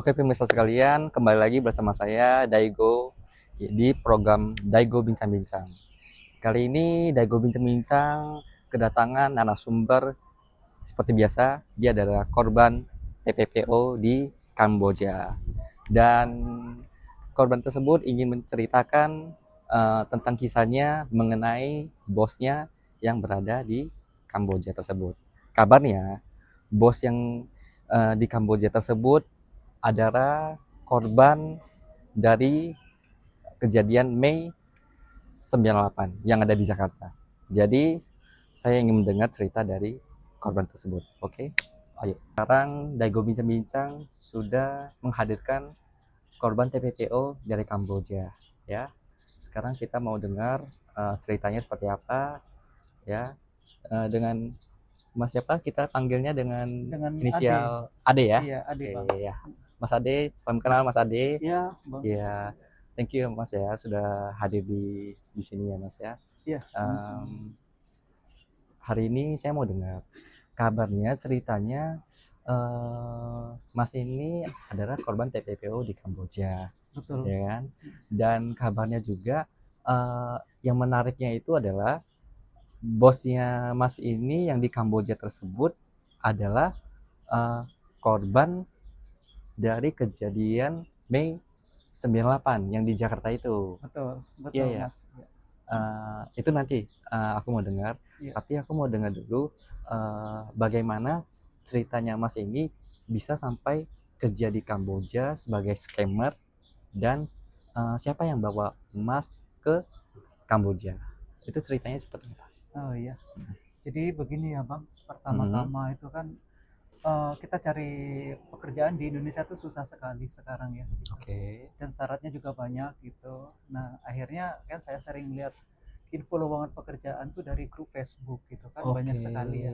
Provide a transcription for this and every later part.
Oke pemirsa sekalian, kembali lagi bersama saya Daigo di program Daigo Bincang-Bincang. Kali ini Daigo Bincang-Bincang kedatangan narasumber seperti biasa, dia adalah korban TPPO di Kamboja. Dan korban tersebut ingin menceritakan tentang kisahnya mengenai bosnya yang berada di Kamboja tersebut. Kabarnya bos yang di Kamboja tersebut adalah korban dari kejadian Mei 98 yang ada di Jakarta. Jadi saya ingin mendengar cerita dari korban tersebut. Oke, ayo. Sekarang Daigo Bincang-Bincang sudah menghadirkan korban TPPO dari Kamboja. Ya, sekarang kita mau dengar ceritanya seperti apa. Ya, dengan Mas siapa? Kita panggilnya dengan inisial Ade ya? Iya, Ade, Bang. Oke, ya. Mas Ade, salam kenal Mas Ade. Iya, Bang. Ya, thank you Mas ya sudah hadir di sini ya Mas ya. Iya, sama-sama. Hari ini saya mau dengar kabarnya, ceritanya Mas ini adalah korban TPPO di Kamboja, Betul. ya kan? Dan kabarnya juga yang menariknya itu adalah bosnya Mas ini yang di Kamboja tersebut adalah korban dari kejadian Mei 98 yang di Jakarta itu. Betul, betul, Iya ya. Mas. Ya. Itu nanti aku mau dengar, Iya. tapi aku mau dengar dulu bagaimana ceritanya Mas ini bisa sampai kerja di Kamboja sebagai scammer dan siapa yang bawa Mas ke Kamboja. Itu ceritanya seperti apa? Oh iya. Jadi begini ya, Bang. Mhm. Pertama-tama itu kan kita cari pekerjaan di Indonesia tuh susah sekali sekarang ya. Gitu. Oke. Dan syaratnya juga banyak gitu. Nah, akhirnya kan saya sering lihat info lowongan pekerjaan tuh dari grup Facebook gitu kan, banyak sekali ya.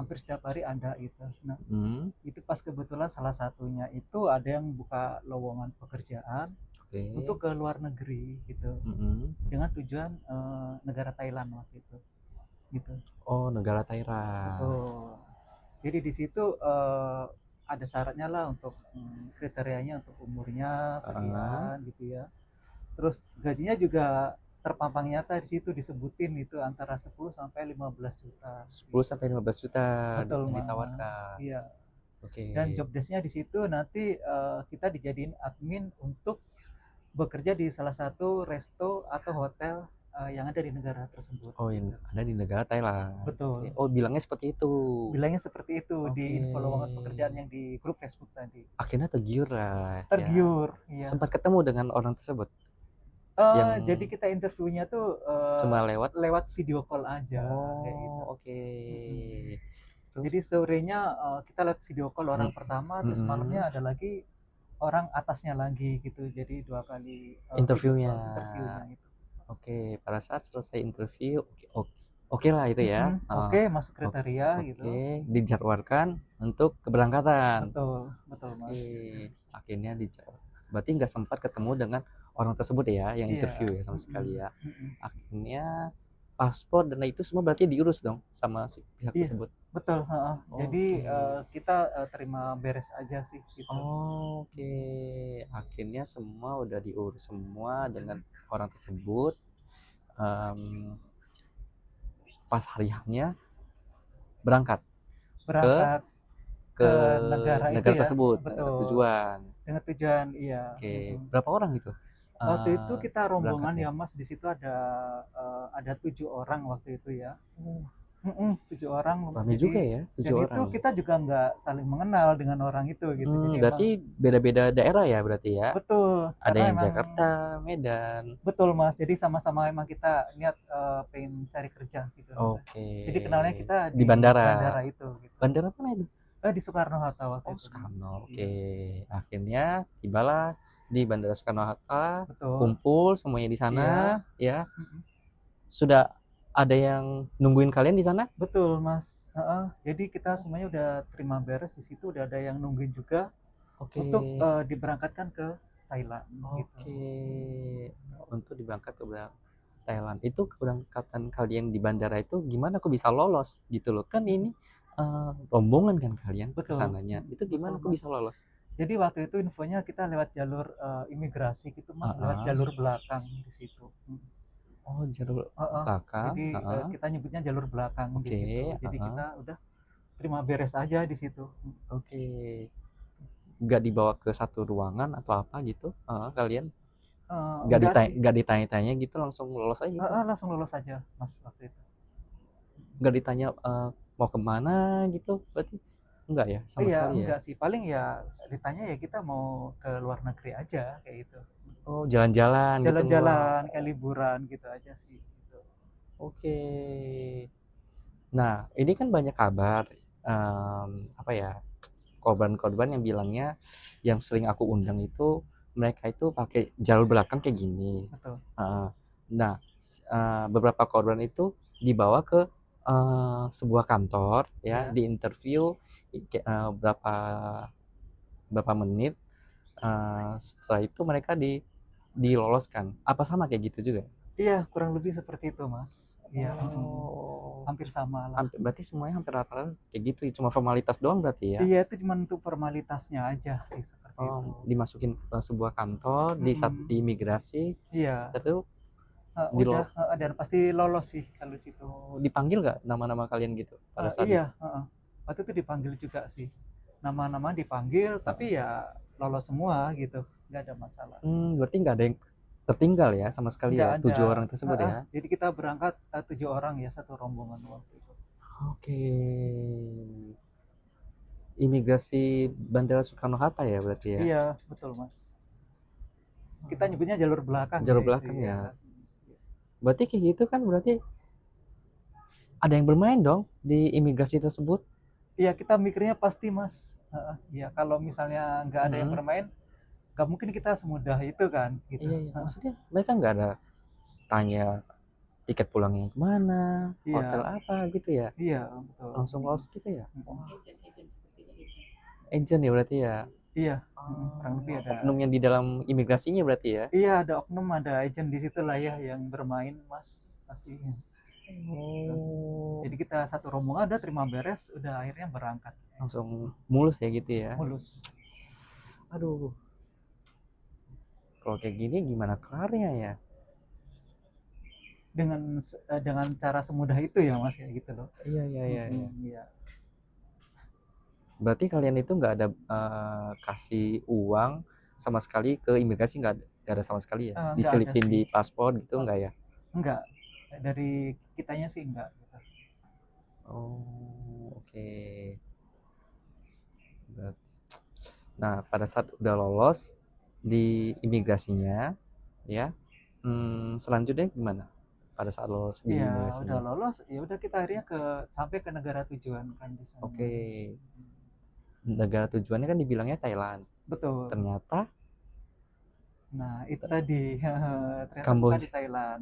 Hampir setiap hari ada gitu. Nah, itu pas kebetulan salah satunya itu ada yang buka lowongan pekerjaan untuk ke luar negeri gitu. Dengan tujuan negara Thailand waktu itu. Gitu. Oh, negara Thailand. Betul. Jadi di situ ada syaratnya lah untuk kriterianya untuk umurnya sekian gitu ya. Terus gajinya juga terpampang nyata di situ disebutin itu antara 10 sampai 15 juta. 10 sampai 15 juta Betul, yang Mas. ditawarkan. Iya. Oke. Dan job desk-nya di situ nanti kita dijadiin admin untuk bekerja di salah satu resto atau hotel yang ada di negara tersebut. Oh, yang ada di negara Thailand. Betul. Oh, bilangnya seperti itu. Bilangnya seperti itu di info Oke. lowongan pekerjaan yang di grup Facebook tadi. Akhirnya tergiur lah ya. Tergiur, iya. Sempat ketemu dengan orang tersebut? Jadi kita interviewnya tuh Cuma lewat video call aja kayak gitu. Oh, oke. Jadi sorenya kita lihat video call orang pertama, terus malamnya ada lagi orang atasnya lagi gitu. Jadi 2 kali interviewnya. interviewnya itu. Oke, pada saat selesai interview, oke lah itu ya. Oke, masuk kriteria gitu. Oke, dijadwalkan untuk keberangkatan. Betul, betul Mas. Oke, akhirnya berarti nggak sempat ketemu dengan orang tersebut ya, yang interview ya sama sekali ya. Akhirnya paspor dan itu semua berarti diurus dong sama si pihak tersebut. Betul, jadi kita terima beres aja sih gitu. Oke, akhirnya semua udah diurus semua dengan orang tersebut. Pas hari hanya berangkat ke negara itu ya. tersebut, Betul. negara tujuan. Dengan tujuan, iya. Oke, berapa orang itu? Waktu itu kita rombongan berangkatnya? ya Mas, di situ ada 7 orang waktu itu ya. 7 orang. Ramai juga ya, 7 dan orang. itu kita juga nggak saling mengenal dengan orang itu gitu. Jadi berarti beda-beda daerah ya berarti ya? Betul. Ada yang emang, Jakarta, Medan. Betul Mas, jadi sama-sama emang kita niat pengen cari kerja gitu. Oke. Jadi kenalnya kita di bandara. bandara itu. Gitu. Bandara mana itu? Di Soekarno-Hatta waktu itu. Soekarno. Oke. Akhirnya tibalah di Bandara Soekarno-Hatta. Betul. Kumpul semuanya di sana ya. Sudah ada yang nungguin kalian di sana? Betul Mas. Jadi kita semuanya udah terima beres di situ, udah ada yang nungguin juga untuk diberangkatkan ke Thailand. Oke. Untuk diberangkat ke Thailand. Itu keberangkatan kalian di bandara itu gimana kok bisa lolos gitu loh? Kan ini rombongan kan kalian ke sananya. Itu gimana kok bisa lolos? Jadi waktu itu infonya kita lewat jalur imigrasi gitu Mas, lewat jalur belakang di situ. Oh, jalur Heeh. belakang. Jadi kita nyebutnya jalur belakang di Oke. situ. Jadi kita udah terima beres aja di situ. Oke. Nggak dibawa ke satu ruangan atau apa gitu? Kalian Enggak sih. nggak ditanya-tanya gitu, langsung lolos aja gitu? Langsung lolos aja Mas waktu itu. Nggak ditanya mau kemana gitu berarti? Enggak ya, sama Iya, sekali ya? enggak sih. Paling ya ditanya ya kita mau ke luar negeri aja kayak gitu. Oh, jalan-jalan gitu ngeluar. Jalan-jalan, kayak liburan gitu aja sih gitu. Oke. Nah, ini kan banyak kabar, apa ya, korban-korban yang bilangnya, yang sering aku undang itu, mereka itu pakai jalur belakang kayak gini. Betul. Nah, beberapa korban itu dibawa ke sebuah kantor ya, Iya. diinterview berapa berapa menit, setelah itu mereka diloloskan. Apa sama kayak gitu juga? Iya, kurang lebih seperti itu, Mas. Iya, Oh, hampir sama lah. berarti semuanya hampir rata-rata kayak gitu, cuma formalitas doang berarti ya? Iya, itu cuma untuk formalitasnya aja sih seperti itu. Dimasukin ke sebuah kantor, di imigrasi, Iya, setelah itu udah, dan pasti lolos sih kalau situ. dipanggil nggak nama-nama kalian gitu pada saat itu? Iya, waktu itu dipanggil juga sih. Nama-nama dipanggil, tapi ya lolos semua gitu, nggak ada masalah. Berarti nggak ada yang tertinggal ya sama sekali Nggak ya, ada. 7 orang tersebut ya? Jadi kita berangkat 7 orang ya, satu rombongan waktu itu. Oke. Imigrasi Bandara Soekarno-Hatta ya berarti ya? Iya, betul Mas. Kita nyebutnya jalur belakang Jalur ya itu belakang ya. ya. Berarti kayak gitu kan berarti ada yang bermain dong di imigrasi tersebut? Iya, kita mikirnya pasti Mas. Iya, kalau misalnya nggak ada yang bermain, nggak mungkin kita semudah itu kan gitu. Iya, iya. Maksudnya mereka nggak ada tanya tiket pulangnya kemana, hotel Iya, apa gitu ya? iya betul. Langsung lolos gitu ya? Agent. Agent ya berarti ya? Iya, kurang lebih ada. Oknum yang di dalam imigrasinya berarti ya? Iya, ada oknum, ada agent di situ lah ya yang bermain Mas pastinya. Jadi kita satu rombongan udah terima beres, udah akhirnya berangkat. Langsung mulus ya gitu ya? Mulus. Aduh, kalau kayak gini gimana kelarnya ya? Dengan cara semudah itu ya Mas ya gitu loh. Iya, iya, iya. Iya. Berarti kalian itu nggak ada kasih uang sama sekali ke imigrasi, nggak ada sama sekali ya? Diselipin di paspor gitu nggak ya? Enggak, dari kitanya sih enggak gitu. Oh, oke. Nah, pada saat udah lolos di imigrasinya ya, selanjutnya gimana pada saat lolos di imigrasinya? Udah lolos ya udah kita akhirnya sampai ke negara tujuan kan di sana. Oke. Negara tujuannya kan dibilangnya Thailand. Betul. Ternyata Nah, itu tadi ternyata bukan di Thailand.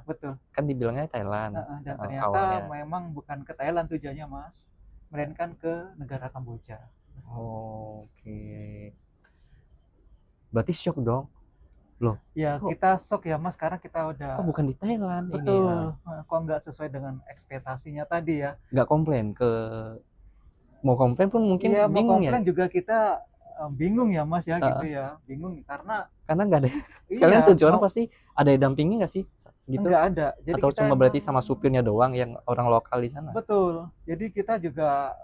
Betul. Kan dibilangnya Thailand. Dan ternyata memang bukan ke Thailand tujuannya, Mas. Melainkan ke negara Kamboja. Oke. Berarti shock dong. Loh. Ya, kita shock ya, Mas, karena kita udah. Kok bukan di Thailand ini? Betul. Kok nggak sesuai dengan ekspektasinya tadi ya? Nggak komplain mau komplain pun mungkin bingung ya. Mau komplain juga kita bingung ya Mas ya gitu ya. Bingung karena nggak ada. Kalian 7 orang pasti ada dampingnya nggak sih gitu? Nggak ada. Jadi atau cuma berarti sama supirnya doang yang orang lokal di sana? Betul. Jadi kita juga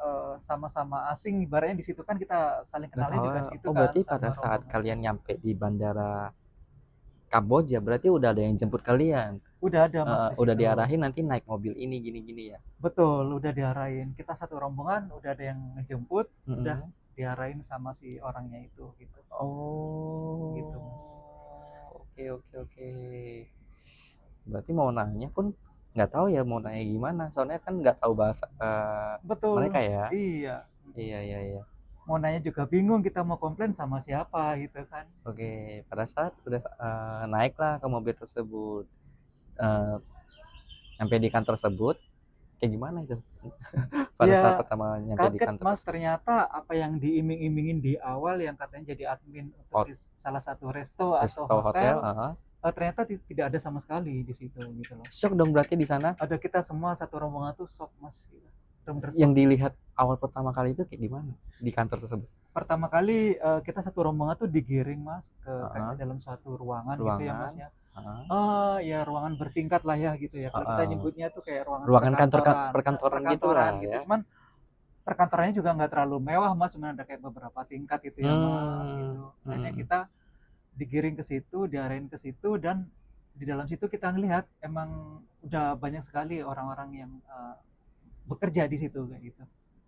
sama-sama asing, ibaratnya di situ kan kita saling kenalnya juga di situ kan. Berarti pada saat kalian nyampe di bandara Kamboja berarti udah ada yang jemput kalian? Udah ada Mas. Udah diarahin nanti naik mobil ini gini-gini ya? Betul, udah diarahin. Kita satu rombongan udah ada yang ngejemput, udah diarahin sama si orangnya itu gitu. Oh. Gitu Mas. Oke. Berarti mau nanya pun nggak tahu ya mau nanya gimana, soalnya kan nggak tahu bahasa mereka ya. Iya. Mau nanya juga bingung, kita mau komplain sama siapa gitu kan. Oke, pada saat udah naiklah ke mobil tersebut, sampai di kantor tersebut kayak gimana itu? Pada saat pertama nyampe di kantor Mas, ternyata apa yang diiming-imingin di awal yang katanya jadi admin untuk salah satu resto atau hotel, ternyata tidak ada sama sekali di situ gitu loh. Shock dong berarti di sana? Ada kita semua satu rombongan tuh shock Mas. Yang dilihat awal pertama kali itu kayak gimana di kantor tersebut? pertama kali kita satu rombongan tuh digiring Mas ke kayak dalam suatu ruangan gitu ya Mas ya. Ya ruangan bertingkat lah ya gitu ya. Kalau kita nyebutnya tuh kayak ruangan kantor perkantoran, perkantoran gitu perkantoran lah gitu. ya. Cuman perkantorannya juga nggak terlalu mewah Mas, cuma ada kayak beberapa tingkat gitu ya Mas gitu. Akhirnya kita digiring ke situ, diarahin ke situ, dan di dalam situ kita ngelihat emang udah banyak sekali orang-orang yang bekerja di situ kayak gitu.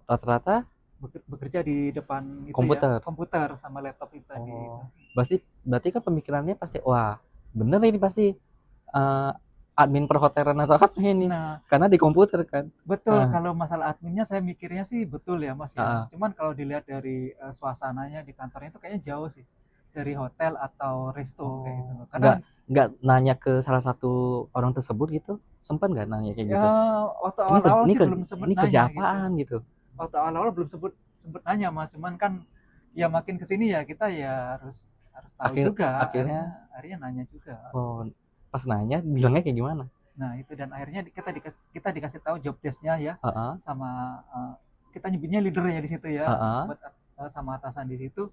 Rata-rata Bekerja di depan itu komputer. ya, komputer sama laptop itu tadi. Berarti kan pemikirannya pasti wah bener ini pasti admin perhotelan atau apa ini? Nah, karena di komputer kan. betul. Kalau masalah adminnya saya mikirnya sih betul ya Mas ya. Cuman kalau dilihat dari suasananya di kantornya itu kayaknya jauh sih dari hotel atau resto kayak gitu. Karena nggak nanya ke salah satu orang tersebut gitu, sempat nggak nanya kayak gitu? Waktu awal-awal sih belum sempat ini kerja nanya apaan gitu. Waktu awal-awal belum sempet nanya Mas, cuman kan ya makin kesini ya kita ya harus tahu juga. Akhirnya nanya juga. Pas nanya bilangnya kayak gimana? Nah itu, dan akhirnya kita dikasih tahu job desk-nya ya, sama kita nyebutnya leadernya di situ ya, sama atasan di situ.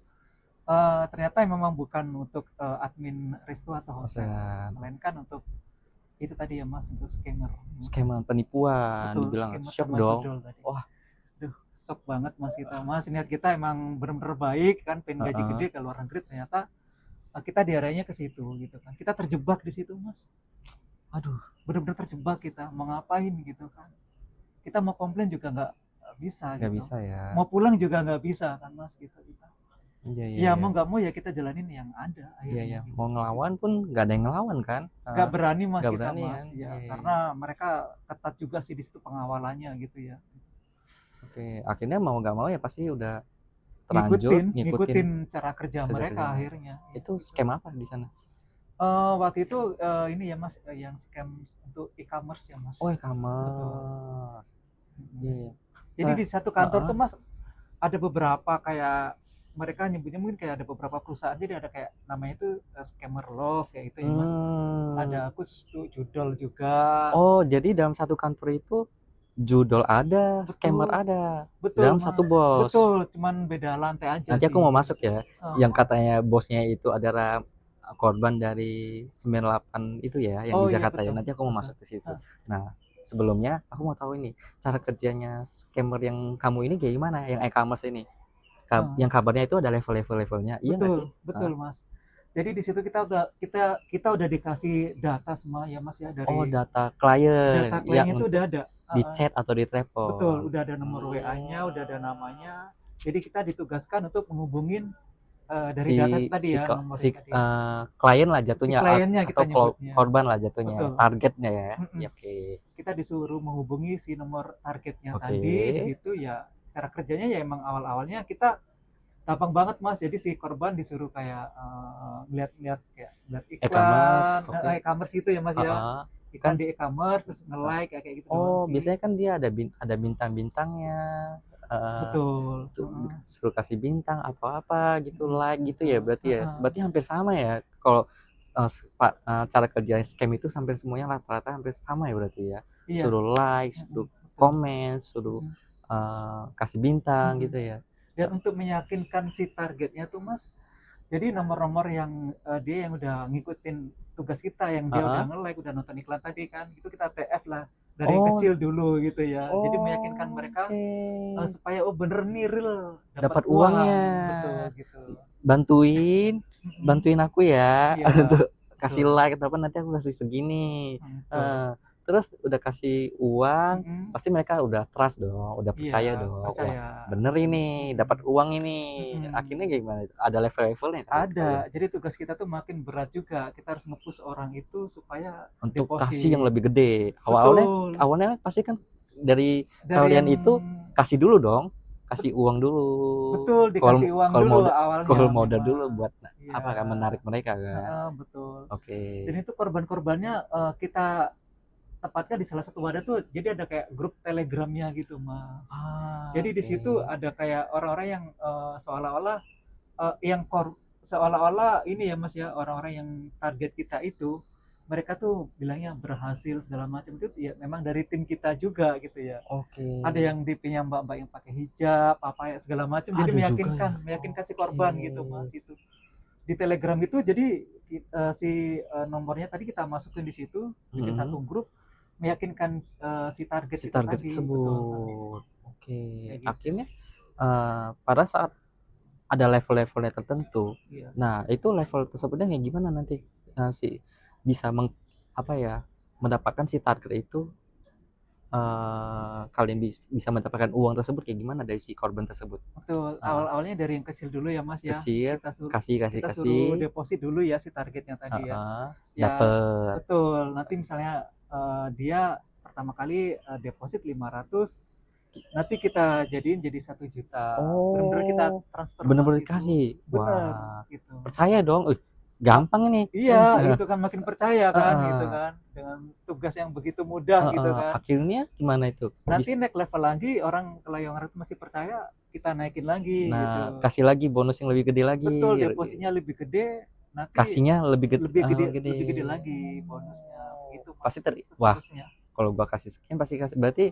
Ternyata memang bukan untuk admin resto atau hotel, melainkan untuk itu tadi ya Mas, untuk scammer penipuan. Betul, dibilang shock dong. Wah, shock banget Mas kita. Mas niat kita emang bener-bener baik kan, pengen gaji gede ke luar negeri, ternyata kita diarahnya ke situ gitu kan. Kita terjebak di situ Mas. Aduh, bener-bener terjebak kita. Mau ngapain gitu kan? Kita mau komplain juga nggak bisa. Nggak bisa ya. Mau pulang juga nggak bisa kan Mas gitu kita. Iya. Mau nggak mau ya kita jalanin yang ada. Iya. Gitu. Mau ngelawan pun nggak ada yang ngelawan kan? Nggak berani Mas gak kita berani, Mas. Kan? Ya, karena mereka ketat juga sih di situ pengawalannya gitu ya. Oke, akhirnya mau nggak mau ya pasti udah terlanjur ngikutin cara kerja mereka akhirnya. Itu scam apa di sana? Waktu itu ini ya Mas, yang scam untuk e-commerce ya Mas. Oh, e-commerce. Iya. Jadi di satu kantor tuh Mas ada beberapa kayak mereka nyebutnya mungkin kayak ada beberapa perusahaan, jadi ada kayak namanya itu scammer love kayak gitu ya Mas. Ada khusus tuh judol juga. Oh, jadi dalam satu kantor itu judol ada, scammer ada. Betul, dalam satu bos. Betul, cuman beda lantai aja. Nanti aku mau masuk ya. Yang katanya bosnya itu adalah korban dari 98 itu ya, yang di Jakarta ya. Nanti aku mau masuk ke situ. Nah, sebelumnya aku mau tahu ini cara kerjanya scammer yang kamu ini kayak gimana, yang e-commerce ini. Yang kabarnya itu ada levelnya. Iya nggak sih? Betul Mas. Jadi di situ kita udah dikasih data semua ya Mas ya, dari data klien. Data kliennya itu udah ada. Di chat atau di telepon. Betul, udah ada nomor WA-nya, udah ada namanya. Jadi kita ditugaskan untuk menghubungin dari data tadi ya, nomor klien lah jatuhnya, atau korban lah jatuhnya. Betul. Targetnya ya. Oke. Kita disuruh menghubungi si nomor targetnya tadi. Di situ ya cara kerjanya ya emang awal-awalnya kita gampang banget Mas. Jadi si korban disuruh kayak lihat iklan e-commerce gitu ya Mas ya. Iklan di e-commerce terus nge-like kayak gitu. Biasanya kan dia ada bintang-bintangnya. Betul. Suruh kasih bintang atau apa gitu, like gitu ya berarti ya. Berarti hampir sama ya. Kalau cara kerja scam itu hampir semuanya rata-rata hampir sama ya berarti ya. Iya. Suruh like, suruh komen, suruh kasih bintang gitu ya. Dan untuk meyakinkan si targetnya tuh Mas, jadi nomor-nomor yang dia yang udah ngikutin tugas kita, yang dia udah nge-like, udah nonton iklan tadi kan, itu kita TF lah dari yang kecil dulu gitu ya. Jadi meyakinkan mereka supaya bener nih real dapat uangnya. Betul gitu. Bantuin aku ya untuk kasih like atau apa, nanti aku kasih segini. Terus udah kasih uang, pasti mereka udah trust dong, udah percaya dong. Wah, bener ini, dapat uang ini. Akhirnya gimana? Ada level-levelnya kan? Ada. Jadi tugas kita tuh makin berat juga. Kita harus nge-push orang itu supaya untuk kasih yang lebih gede. Awalnya pasti kan dari kalian itu kasih dulu dong, kasih uang dulu. Betul, dikasih uang dulu awalnya. Kalau modal dulu buat apa kan, menarik mereka kan. Betul. Oke. Dan itu korban-korbannya kita tepatnya di salah satu wadah tuh, jadi ada kayak grup telegramnya gitu Mas. Jadi di situ ada kayak orang-orang yang seolah-olah seolah-olah ini ya Mas ya, orang-orang yang target kita itu mereka tuh bilangnya berhasil segala macam itu ya memang dari tim kita juga gitu ya. Ada yang DP-nya mbak-mbak yang pakai hijab apa ya segala macam, jadi Ada juga ya. meyakinkan si Oke. korban gitu mas itu di Telegram itu. Jadi si nomornya tadi kita masukin di situ, bikin Mm-mm. satu grup, meyakinkan si target Si itu target tadi, betul. tersebut. Oke. Kayak gitu. Akhirnya pada saat ada level-levelnya tertentu. Iya. Nah, itu level tersebutnya kayak gimana nanti si bisa apa ya, mendapatkan si target itu, kalian bisa mendapatkan uang tersebut kayak gimana dari si korban tersebut? Betul, Heeh, awal-awalnya dari yang kecil dulu ya Mas ya. kecil, kasih kasih Kita kasih, suruh deposit dulu ya si targetnya tadi ya. heeh, Ya dapet. betul. Nanti misalnya dia pertama kali deposit 500, nanti kita jadiin jadi 1 juta. Bener-bener kita Oh, transfer Mas bener-bener itu. dikasih. Bener Wah, gitu. percaya dong. Mak Gampang ini. iya, itu kan makin percaya kan gitu Heeh, kan. Dengan tugas yang begitu mudah gitu heeh. kan. Akhirnya gimana itu? Kok Nanti bisa? naik level lagi, orang Kelayangan itu masih percaya, kita naikin lagi Nah, gitu. kasih lagi bonus yang lebih gede lagi. Betul, depositnya lebih gede, nanti Kasihnya lebih gede, gede. lebih gede lagi bonusnya, begitu Mas, Pasti wah, seterusnya. kalau gua kasih sekian pasti kasih. Berarti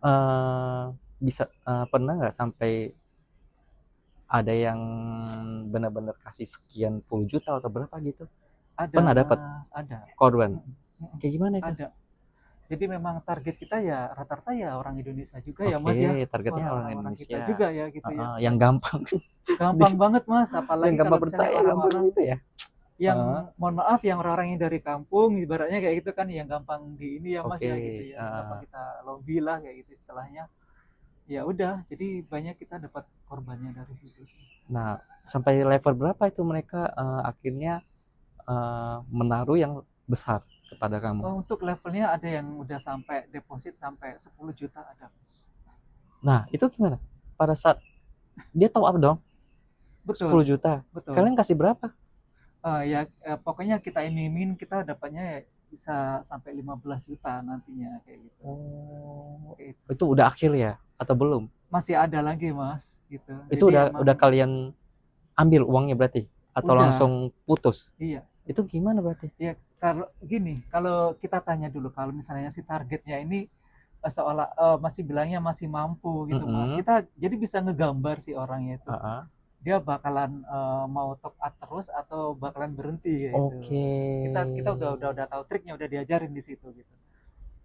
eh bisa pernah nggak sampai ada yang benar-benar kasih sekian puluh juta atau berapa gitu? Ada Pernah dapat Mas, ada. korban? Mhm, mhm, Kayak gimana itu? ada. Jadi memang target kita ya rata-rata ya orang Indonesia juga ya Oke, Mas ya, targetnya orang orang-orang kita Indonesia. juga ya gitu ya. Yang gampang di, Gampang banget Mas, yang apalagi kalau gampang misalnya percaya, gampang orang-orang gitu ya. yang mohon maaf yang orang-orang yang dari kampung ibaratnya kayak gitu kan, yang gampang di ini ya Mas Oke. ya gitu ya, yang gampang kita lobby lah kayak gitu istilahnya. Ya udah, jadi banyak kita dapat korbannya dari situ sih. Nah, sampai level berapa itu mereka akhirnya menaruh yang besar kepada kamu? Oh, untuk levelnya ada yang udah sampai deposit sampai 10 juta ada Mas. Nah, itu gimana? Pada saat dia top up dong, 10 Betul, juta. betul. Kalian kasih berapa? Ya pokoknya kita iming-imingin kita dapatnya ya bisa sampai 15 juta nantinya kayak gitu. Oh, Kayak itu. itu udah akhir ya atau belum? Masih ada lagi Mas gitu. Itu Jadi udah emang kalian ambil uangnya berarti atau udah, langsung putus? iya. Itu gimana berarti? Ya kalau gini, kalau kita tanya dulu kalau misalnya si targetnya ini seolah masih bilangnya masih mampu gitu Mas. Mm-mm. Kita jadi bisa ngegambar si orangnya itu. Uh-uh. Dia bakalan mau top up terus atau bakalan berhenti gitu. Oke. Kita udah tahu triknya, udah diajarin di situ gitu.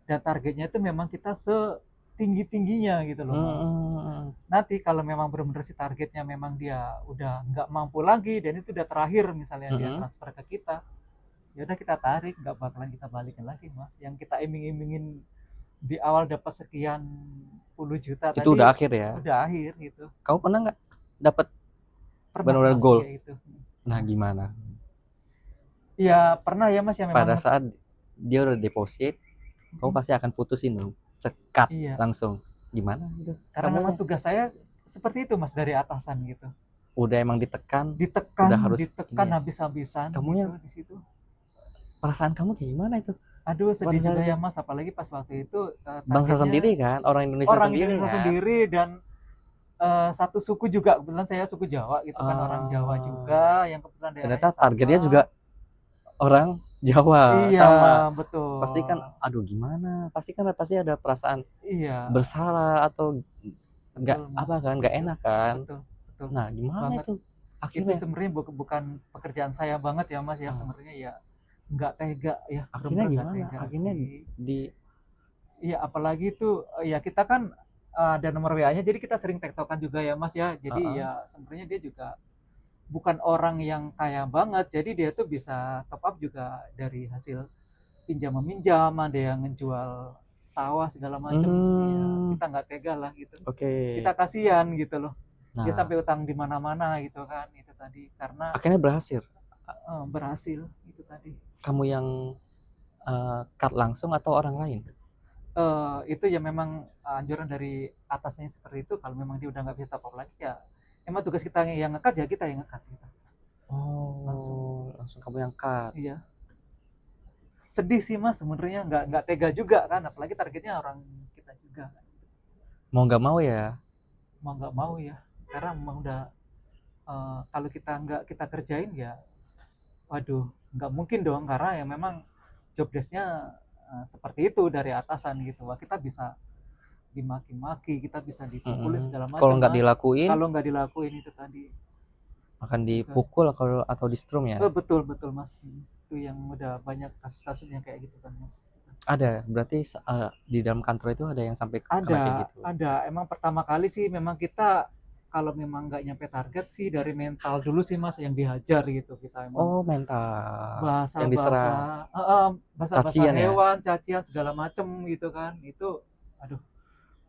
Dan targetnya itu memang kita setinggi tingginya gitu loh Mas. Mm-mm. Nanti kalau memang benar-benar si targetnya memang dia udah nggak mampu lagi dan itu udah terakhir misalnya dia Mm-mm. transfer ke kita, ya udah kita tarik, nggak bakalan kita balikin lagi Mas. Yang kita iming-imingin di awal dapat sekian puluh juta Itu udah tadi akhir ya. udah akhir gitu. Kamu pernah nggak dapat Pernah benar-benar Mas, goal? iya itu. Nah, gimana? Ya pernah ya Mas ya Pada memang. saat dia udah deposit, kamu pasti akan putusin dong, cekat Iya, langsung. Gimana gitu karena memang kamunya? tugas saya seperti itu Mas dari atasan gitu. Udah emang ditekan, Ditekan, udah harus ditekan ini ya. habis-habisan gitu Kamunya di situ. perasaan kamu kayak gimana itu Aduh pada sedih saat juga itu? ya Mas, apalagi pas waktu itu Bangsa targetnya sendiri kan, orang Indonesia orang sendiri Indonesia kan. sendiri dan satu suku juga, kebetulan saya suku Jawa gitu kan, orang Jawa eh juga yang kebetulan Ternyata daerahnya targetnya sama. juga orang Jawa Iya, sama. Pasti kan, betul. aduh gimana? Pasti ada perasaan Iya, bersalah atau nggak betul apa Mas, kan, di nggak situ. enak kan. Betul, betul Nah, gimana banget. itu Itu akhirnya? sebenarnya bukan pekerjaan saya banget ya Mas ya, Ah, sebenarnya ya nggak tega ya, akhirnya bener-bener nggak gimana? tega Akhirnya sih. di Iya, apalagi itu ya kita kan ada nomor WA-nya, jadi kita sering tektokan juga ya Mas ya. Jadi uh-uh. ya sebenarnya dia juga bukan orang yang kaya banget, jadi dia tuh bisa top up juga dari hasil pinjam meminjam, ada yang ngejual sawah segala macem. Ya Hmm, kita nggak tega lah gitu. oke. Kita kasihan gitu loh. Dia Nah, sampai utang di mana-mana gitu kan itu tadi karena akhirnya berhasil. berhasil itu tadi. Kamu yang cut langsung atau orang lain? Itu ya memang anjuran dari atasnya seperti itu, kalau memang dia udah nggak bisa top up lagi ya emang tugas kita yang ngekat, ya kita yang ngekat gitu. Langsung. Oh, langsung kamu yang cut. Iya. Sedih sih Mas sebenarnya, nggak tega juga kan, apalagi targetnya orang kita juga. Mau nggak mau ya. Mau nggak mau ya, karena memang udah kalau kita nggak kita kerjain ya Waduh, nggak mungkin dong, karena ya memang job desk-nya seperti itu dari atasan gitu. Wah, kita bisa dimaki-maki, kita bisa dipukulin segala Kalau macam nggak mas. dilakuin, Kalau nggak dilakuin itu tadi, akan tugas. dipukul atau di strum ya. Betul betul mas, itu yang udah banyak kasus-kasus yang kayak gitu kan mas. Ada, berarti di dalam kantor itu ada yang sampai kena kayak gitu. Ada. Emang pertama kali sih memang kita kalau memang nggak nyampe target sih dari mental dulu sih mas yang dihajar gitu kita emang Oh, mental yang bahasa-bahasa diserang, bahasa-bahasa cacian ya. hewan, cacian segala macem gitu kan. Itu aduh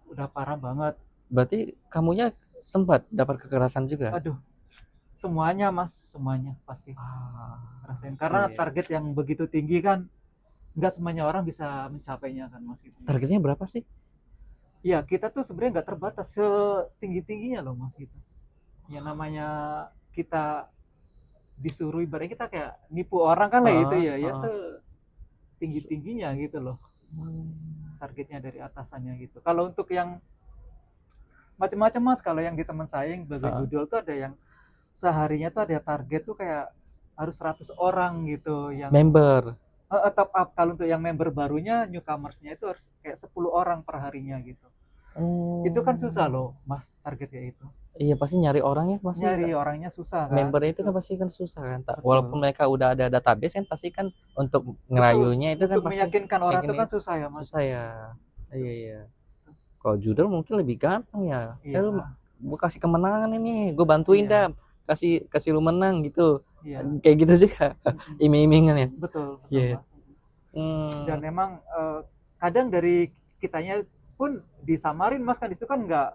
udah parah banget. Berarti kamunya sempat dapat kekerasan juga. Aduh, semuanya mas, semuanya pasti rasain karena Oke. target yang begitu tinggi kan nggak semuanya orang bisa mencapainya kan mas gitu. Targetnya berapa sih? Ya kita tuh sebenarnya nggak terbatas setinggi tingginya loh mas gitu. Ya namanya kita disuruh ibaratnya kita kayak nipu orang kan lah itu Heeh, ya, ya heeh. setinggi tingginya gitu loh targetnya dari atasannya gitu. Kalau untuk yang macam-macam mas, kalau yang di teman saya yang sebagai Heeh. judul tuh ada yang seharinya tuh ada target tuh kayak harus 100 orang gitu yang Member. top up. Kalau untuk yang member barunya newcomersnya itu harus kayak 10 orang per harinya gitu. Itu kan susah Oh. loh mas targetnya itu. Iya, pasti nyari orangnya pasti Nyari orangnya susah kan member itu itu. kan pasti kan susah kan. Walaupun Betul. mereka udah ada database kan pasti kan untuk Betul. ngerayunya itu kan Untuk pasti meyakinkan orang itu yakin kan itu susah ya mas. susah ya. Iya, iya. Kalau judul mungkin lebih gampang ya. Lu Iya, gue kasih kemenangan ini, gue bantuin dah, iya, kasih kasih lu menang gitu. iya. Kayak gitu juga. Iming-imingan ya. Betul, betul Iya. mas. Dan Hmm. memang kadang dari kitanya pun disamarin mas kan, di situ kan nggak,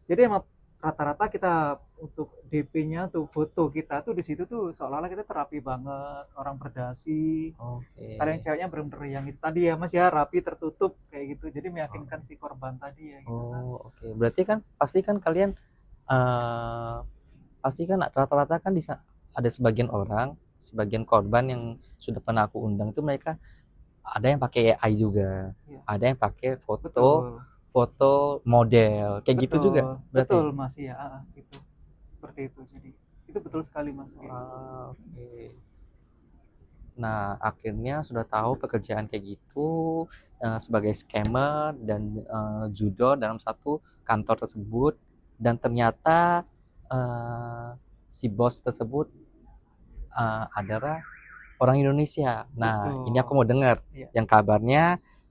jadi emang rata-rata kita untuk DP-nya tuh foto kita tuh di situ tuh seolah-olah kita terapi banget, orang berdasi. Kalau yang Oke. ceweknya bener-bener yang itu tadi ya mas ya, rapi tertutup kayak gitu, jadi meyakinkan si korban tadi ya gitu kan. Oh, oke. Berarti kan pasti kan kalian eh pasti kan rata-rata kan ada sebagian orang, sebagian korban yang sudah pernah aku undang itu mereka ada yang pakai AI juga, Iya, ada yang pakai foto betul, foto model, kayak gitu juga betul, berarti. betul mas ya, itu seperti itu. Jadi itu betul sekali mas kayak gitu. Oke. Nah, akhirnya sudah tahu pekerjaan kayak gitu sebagai scammer dan judol dalam satu kantor tersebut, dan ternyata eh, si bos tersebut adalah orang Indonesia. Nah, ini aku Betul. mau dengar Iya. yang kabarnya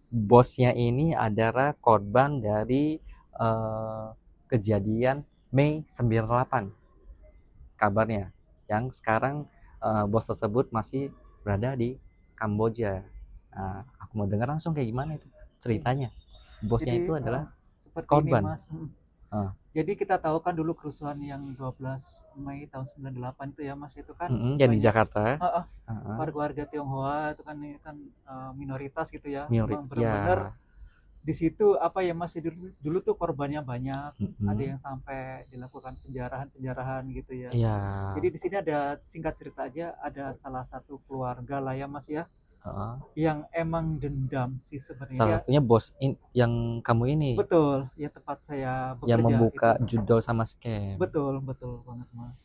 bosnya ini adalah korban dari eh, kejadian Mei 98 kabarnya. Yang sekarang bos tersebut masih berada di Kamboja. Nah, aku mau dengar langsung kayak gimana itu Iya. ceritanya. Bosnya Jadi itu adalah seperti ini korban. Mas. Uh, Jadi kita tahu kan dulu kerusuhan yang 12 Mei tahun 98 itu ya Mas, itu kan yang di banyak Jakarta. uh, uh, Uh, warga-warga Tionghoa itu kan, ini kan minoritas gitu ya. Minorit, Memang ya. benar-benar di situ apa ya Mas, dulu tuh korbannya banyak. Ada Mm-mm. yang sampai dilakukan penjarahan-penjarahan gitu ya. Iya. Jadi di sini ada singkat cerita aja, ada salah satu keluarga lah ya Mas ya, Uh, yang emang dendam sih sebenarnya Salah dia. satunya bos yang kamu ini Betul, ya tempat saya yang bekerja membuka itu. judol sama scam. Betul, betul banget Mas.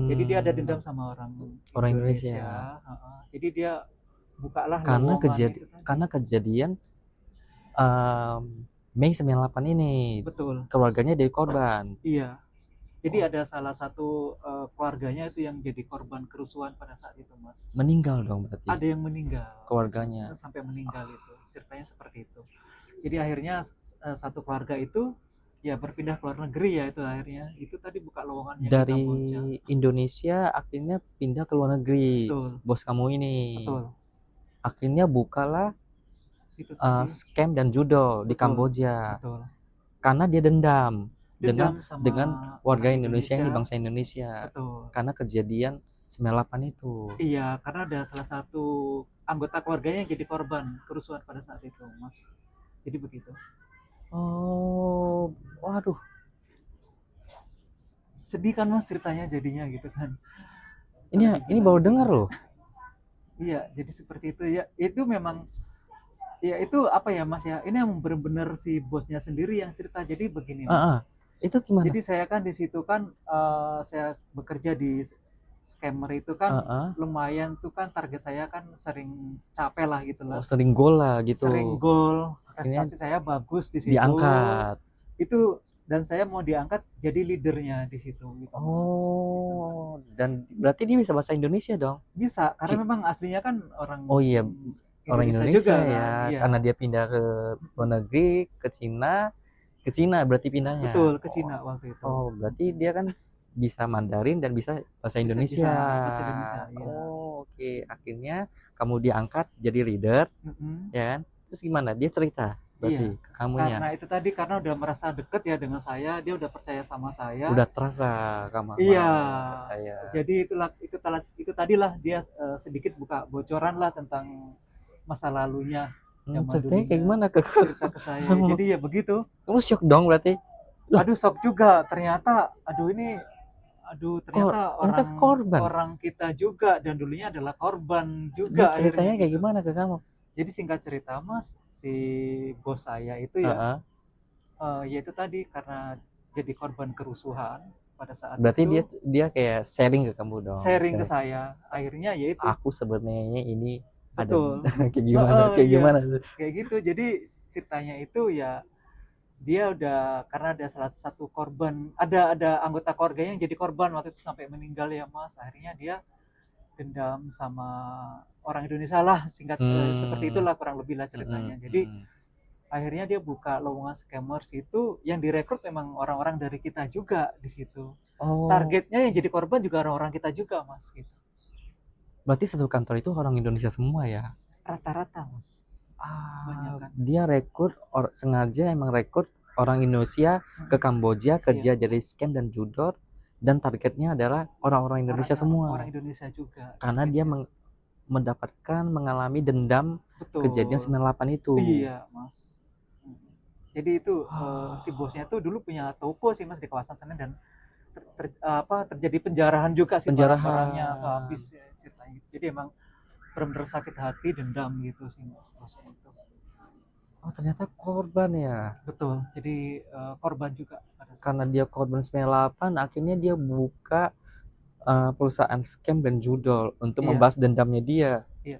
Jadi dia ada Hmm, dendam sama orang orang Indonesia. Indonesia. Jadi dia bukalah Karena lowongan itu tadi. kejadian Mei 98 ini Betul, keluarganya dari korban. iya. Jadi Oh, ada salah satu keluarganya itu yang jadi korban kerusuhan pada saat itu Mas. meninggal dong berarti Ada yang meninggal, keluarganya sampai meninggal itu. Ceritanya seperti itu. Jadi akhirnya satu keluarga itu ya berpindah ke luar negeri ya, itu akhirnya. Itu tadi buka lowongan yang di dari Kamboja. Indonesia, akhirnya pindah ke luar negeri. Betul, Bos kamu ini betul. akhirnya bukalah Itu tadi. scam dan judol di Betul, Kamboja betul. karena dia dendam dengan Dendam sama warga orang Indonesia yang di Indonesia. bangsa Indonesia Betul. karena kejadian 98 itu. Iya, karena ada salah satu anggota keluarganya yang jadi korban kerusuhan pada saat itu, Mas. Jadi begitu. Oh, waduh. Sedih kan Mas ceritanya jadinya gitu kan. Kalau Ini dibilang baru dengar gitu. loh. Iya, jadi seperti itu ya. Itu memang ya itu apa ya Mas ya. Ini yang benar-benar si bosnya sendiri yang cerita. Jadi begini Ah, Mas. ah. Itu gimana? Jadi saya kan di situ kan saya bekerja di scammer itu kan Heeh. lumayan tuh kan, target saya kan sering capek lah gitu Oh, lah. sering gol lah Sering gitu. gol, Akhirnya prestasi saya bagus di situ. diangkat. Itu dan saya mau diangkat jadi leadernya di situ gitu Mas, gitu kan. Oh, dan berarti dia bisa bahasa Indonesia dong? Bisa, karena Ci memang aslinya kan orang oh iya, orang Indonesia Indonesia juga ya, kan. Iya. karena dia pindah ke luar negeri, ke Cina berarti pindahnya. Betul, ke Cina waktu itu. Oh, berarti dia kan bisa Mandarin dan bisa bahasa Bisa bisa Indonesia. bahasa Indonesia, iya. Oh, oke. Akhirnya kamu diangkat jadi leader, Mhm. ya kan? Terus gimana? Dia cerita Iya, berarti ke kamunya. karena itu tadi, karena udah merasa deket ya dengan saya, dia udah percaya sama saya. Udah terasa kamu Iya, mau percaya. jadi itu tadilah dia sedikit buka bocoran lah tentang masa lalunya, zaman Ceritanya kayak dulunya, gimana ke cerita ke saya. kamu? Jadi ya begitu. Kamu shock dong berarti. Loh, Aduh, shock juga. Ternyata, ternyata ternyata orang korban. orang kita juga dan dulunya adalah korban Dia juga akhirnya ceritanya kayak gitu. gimana ke kamu? Jadi singkat cerita Mas, si bos saya itu ya, Heeh. ya itu tadi karena jadi korban kerusuhan pada saat Berarti dia itu, dia kayak sharing ke kamu dong. sharing ke Kayak saya. Akhirnya ya itu, aku sebenarnya ini ada betul. kayak gimana? Heeh, Kayak iya, gimana tuh? kayak gitu. Jadi ceritanya itu ya, dia udah, karena ada salah satu korban, ada anggota keluarganya yang jadi korban waktu itu sampai meninggal ya Mas. Akhirnya dia dendam sama orang Indonesia lah, seperti Hmm. itulah kurang lebih lah ceritanya. Jadi akhirnya dia buka lowongan scammers itu, yang direkrut memang orang-orang dari kita juga di situ. Oh, Targetnya yang jadi korban juga orang-orang kita juga Mas gitu. berarti satu kantor itu orang Indonesia semua ya? Rata-rata Mas, banyak kan. Dia rekrut sengaja emang rekrut orang Indonesia ke Kamboja Iya, kerja jadi scam dan judor dan targetnya adalah orang-orang Indonesia orang semua. Indonesia juga Karena dia targetnya. mendapatkan mengalami dendam kejadian Betul. 98 itu. Iya Mas. Jadi itu si Ah, bosnya tuh dulu punya toko sih Mas di kawasan sana, dan terjadi penjarahan juga sih, barang-barangnya penjarahan. habis ya, ceritanya gitu. Jadi emang benar-benar sakit hati, dendam gitu sih Mas bosnya itu. Oh, ternyata korban ya. Betul. Jadi korban juga pada saat Karena itu. dia korban 98, akhirnya dia buka perusahaan scam dan judol untuk Iya, membalas dendamnya dia. iya.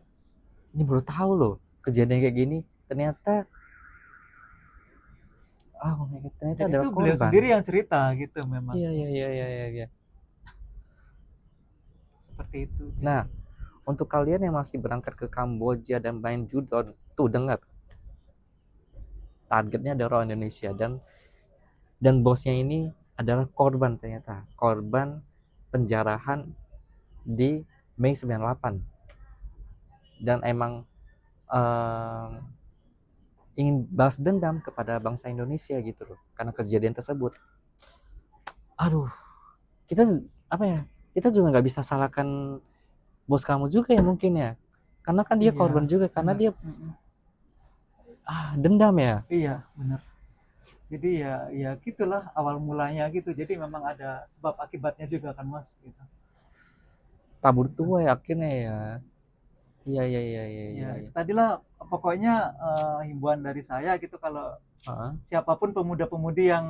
Ini baru tahu loh kejadian kayak gini. Ternyata, oh my God, ternyata Dan adalah itu beliau korban. sendiri yang cerita gitu memang. Iya, iya, iya, iya, iya, iya. Seperti itu. Jadi Nah, untuk kalian yang masih berangkat ke Kamboja dan main judol, tuh dengar, targetnya adalah orang Indonesia dan bosnya ini adalah korban ternyata, korban penjarahan di Mei 98 dan emang eh, ingin balas dendam kepada bangsa Indonesia gitu loh karena kejadian tersebut. Aduh, kita apa ya? Kita juga nggak bisa salahkan bos kamu juga ya mungkin ya, karena kan dia iya, korban juga karena benar. dia dendam ya. Iya, benar. Jadi ya, ya gitulah awal mulanya gitu. Jadi memang ada sebab akibatnya juga kan Mas gitu. Tabur tua ya akhirnya ya. Iya, iya, iya, iya, Ya iya, itu iya. tadilah pokoknya himbauan dari saya gitu, kalau Heeh. siapapun pemuda-pemudi yang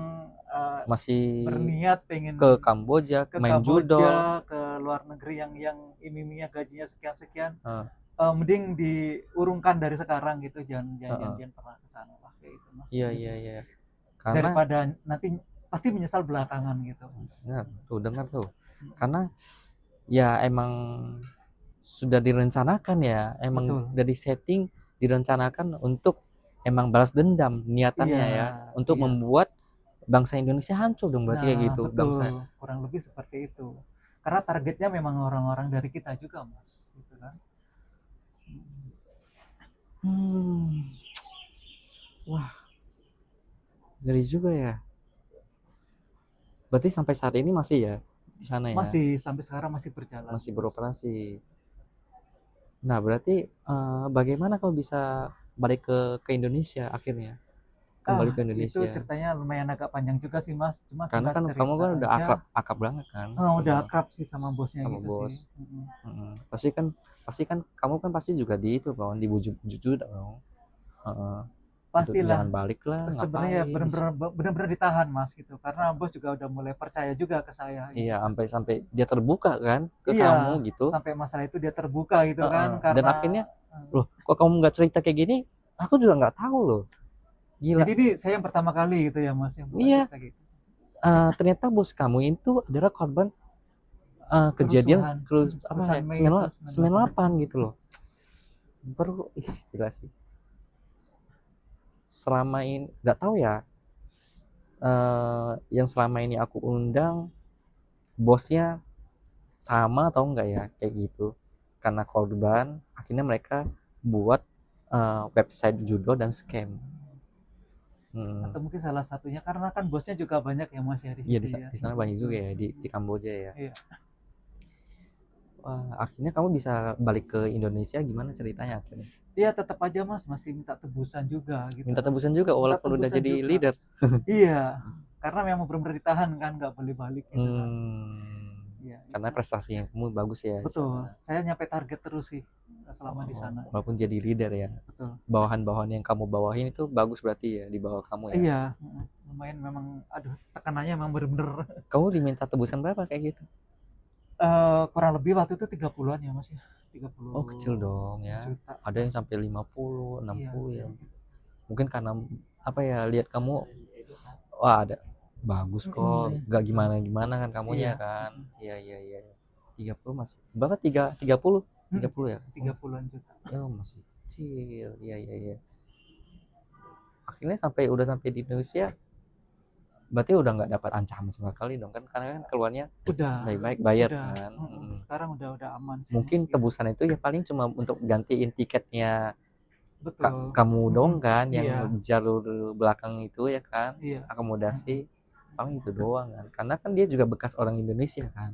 Masih berniat ke pengen Kamboja ke main judol. Kamboja, ke luar negeri yang iming-imingnya gajinya sekian-sekian, Heeh, mending diurungkan dari sekarang gitu, jangan jangan heeh. jangan pernah ke sana lah kayak itu Mas Iya, gitu. iya, iya. Karena Daripada nanti pasti menyesal belakangan gitu Mas. ya, tuh dengar tuh. Karena ya emang sudah direncanakan ya, emang Betul. udah disetting, direncanakan untuk emang balas dendam Iya, niatannya ya, untuk iya. membuat bangsa Indonesia hancur dong berarti kayak Nah, gitu. Bangsa betul, kurang lebih seperti itu. Karena targetnya memang orang-orang dari kita juga, Mas, gitu kan. hmm, wah, ngeri juga ya. Berarti sampai saat ini masih ya di sana ya, Masih sampai sekarang masih berjalan, masih Mas. beroperasi. Nah, berarti bagaimana kau bisa balik ke Indonesia akhirnya? Kembali ke Itu Indonesia. ceritanya lumayan agak panjang juga sih, Mas. Cuma Karena singkat kan kamu cerita kan udah aja, akrab akrab banget kan udah sama akrab sih sama bosnya sama gitu sih. bos. Pasti kan kamu kan pasti juga di itu kan dibujuk-bujuk dong. Heeh. pastilah. jangan balik lah, Sebenarnya ngapain. benar-benar ditahan Mas gitu, karena bos juga udah mulai percaya juga ke saya gitu Iya, kan. sampai dia terbuka kan ke Iya, kamu gitu. sampai masalah itu dia terbuka gitu kan, Heeh. Dan karena akhirnya, loh kok kamu nggak cerita kayak gini, aku juga nggak tahu loh, gila. jadi ini saya yang pertama kali gitu ya Mas yang buka Iya, cerita gitu. ternyata bos kamu itu adalah korban kejadian Kerusuhan, apa ya, kerusuhan Mei itu 98. 98 gitu loh. Baru gila sih. Selama ini nggak tahu ya, yang selama ini aku undang bosnya sama atau enggak ya kayak gitu. Karena korban, akhirnya mereka buat website judo dan scam. Atau mungkin salah satunya karena kan bosnya juga banyak ya Mas ya di Iya, situ ya. di sana banyak juga ya di Kamboja ya. Iya. Wah, akhirnya kamu bisa balik ke Indonesia, gimana ceritanya akhirnya? Iya tetap aja Mas masih minta tebusan juga gitu Minta kan. tebusan juga Minta walaupun udah tebusan jadi juga. leader. Iya, karena memang benar-benar ditahan kan, nggak boleh balik gitu kan. Iya, Karena itu. prestasinya kamu bagus ya di Betul. sana. Saya nyampe target terus sih selama di sana. Walaupun jadi leader ya. Betul. Bawahan-bawahan yang kamu bawahin itu bagus berarti ya di bawah kamu ya. Iya, lumayan memang aduh tekanannya memang bener-bener Kamu diminta tebusan berapa kayak gitu? kurang lebih waktu itu 30-an ya Mas ya. 30 Oh, kecil dong ya. juta. Ada yang sampai 50, 60 Iya. ya. Mungkin karena apa ya, lihat kamu wah ada bagus kok, gak gimana-gimana kan kamunya Iya. kan. Iya iya iya. 30 masih berapa? 30? 30 ya? 30-an juta. Oh, masih kecil. Iya iya iya. Akhirnya udah sampai di Indonesia, berarti udah nggak dapat ancaman sama sekali dong kan, karena kan keluarnya Udah. baik-baik bayar Udah. kan. Sekarang udah aman sih. Mungkin Mas, gitu. tebusan itu ya paling cuma untuk gantiin tiketnya Betul. kamu dong kan, yang Iya. jalur belakang itu ya kan, Iya. akomodasi, paling itu doang kan, karena kan dia juga bekas orang Indonesia kan.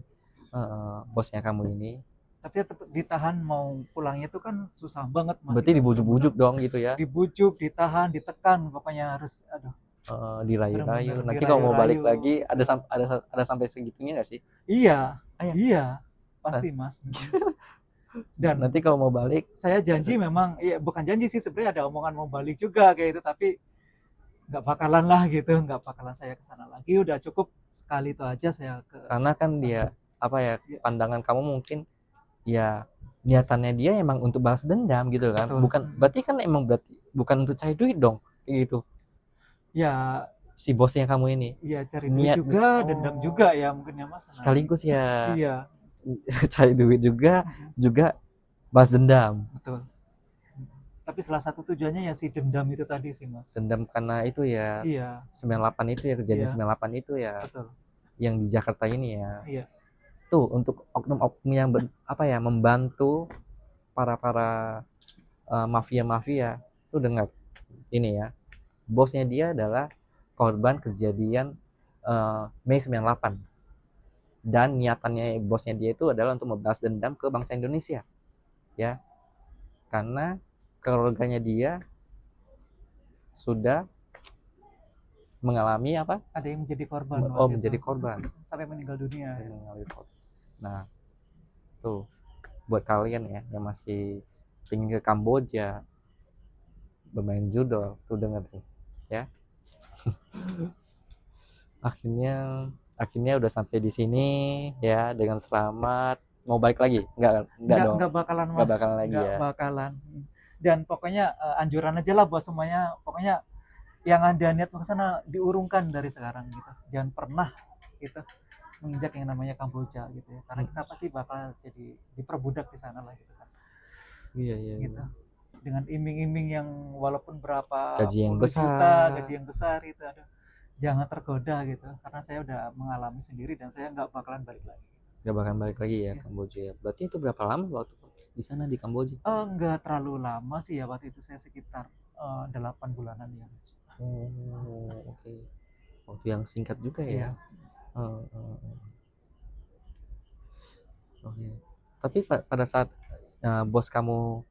Bosnya kamu ini Tapi tetap ditahan mau pulangnya itu kan susah banget Mas. berarti Itu dibujuk-bujuk bener-bener dong gitu ya. dibujuk, ditahan, ditekan, pokoknya harus aduh Dirayu-rayu, bener-bener nanti kalau mau balik dirayu-rayu lagi gitu. ada sampai segitunya nggak sih? Iya, Ayah, iya, pasti Mas. Dan nanti kalau mau balik saya janji memang, iya bukan janji sih sebenarnya ada omongan mau balik juga kayak itu, tapi nggak bakalan lah gitu, nggak bakalan saya ke sana lagi. Udah cukup sekali itu aja saya ke karena kan sana. dia apa ya, Iya. pandangan kamu mungkin ya niatannya dia emang untuk balas dendam gitu kan. Betul. Bukan berarti kan emang berarti bukan untuk cari duit dong kayak gitu. Ya, Si bosnya kamu ini iya cari duit niat juga, dendam juga ya mungkin ya Mas. Nah, sekaligus ya iya, cari duit juga balas dendam. betul. Tapi salah satu tujuannya ya si dendam itu tadi sih Mas. Dendam karena itu ya, Iya, 98 itu ya, kejadian Iya. 98 itu ya, betul. yang di Jakarta ini ya. Iya. Tuh untuk oknum-oknum yang apa ya, membantu para mafia-mafia tuh dengar ini ya, bosnya dia adalah korban kejadian Mei 98, dan niatannya bosnya dia itu adalah untuk membalas dendam ke bangsa Indonesia ya, karena keluarganya dia sudah mengalami apa? Ada yang menjadi korban Menjadi korban sampai meninggal dunia. Nah, tuh buat kalian ya yang masih ingin ke Kamboja bermain judo, tuh dengar tuh ya. akhirnya udah sampai di sini ya dengan selamat. Mau balik lagi? Enggak dong. Enggak bakalan Mas. Enggak bakalan lagi Enggak ya. bakalan. Dan pokoknya anjuran aja lah buat semuanya. Pokoknya yang ada niat ke sana diurungkan dari sekarang gitu. Jangan pernah gitu menginjak yang namanya Kamboja gitu ya. Karena kita pasti bakal jadi diperbudak di sana lah gitu kan. Iya. Gitu. Dengan iming-iming yang walaupun berapa Gaji yang puluh besar. juta, gaji yang besar itu aduh. Jangan tergoda gitu. Karena saya udah mengalami sendiri dan saya nggak bakalan balik lagi. Nggak bakalan balik lagi ya Kamboja ya. Berarti itu berapa lama waktu di sana di Kamboja? Nggak terlalu lama sih ya, waktu itu saya sekitar 8 bulanan ya. Oke. Waktu yang singkat juga ya. Iya. Oke. Tapi pada saat bos kamu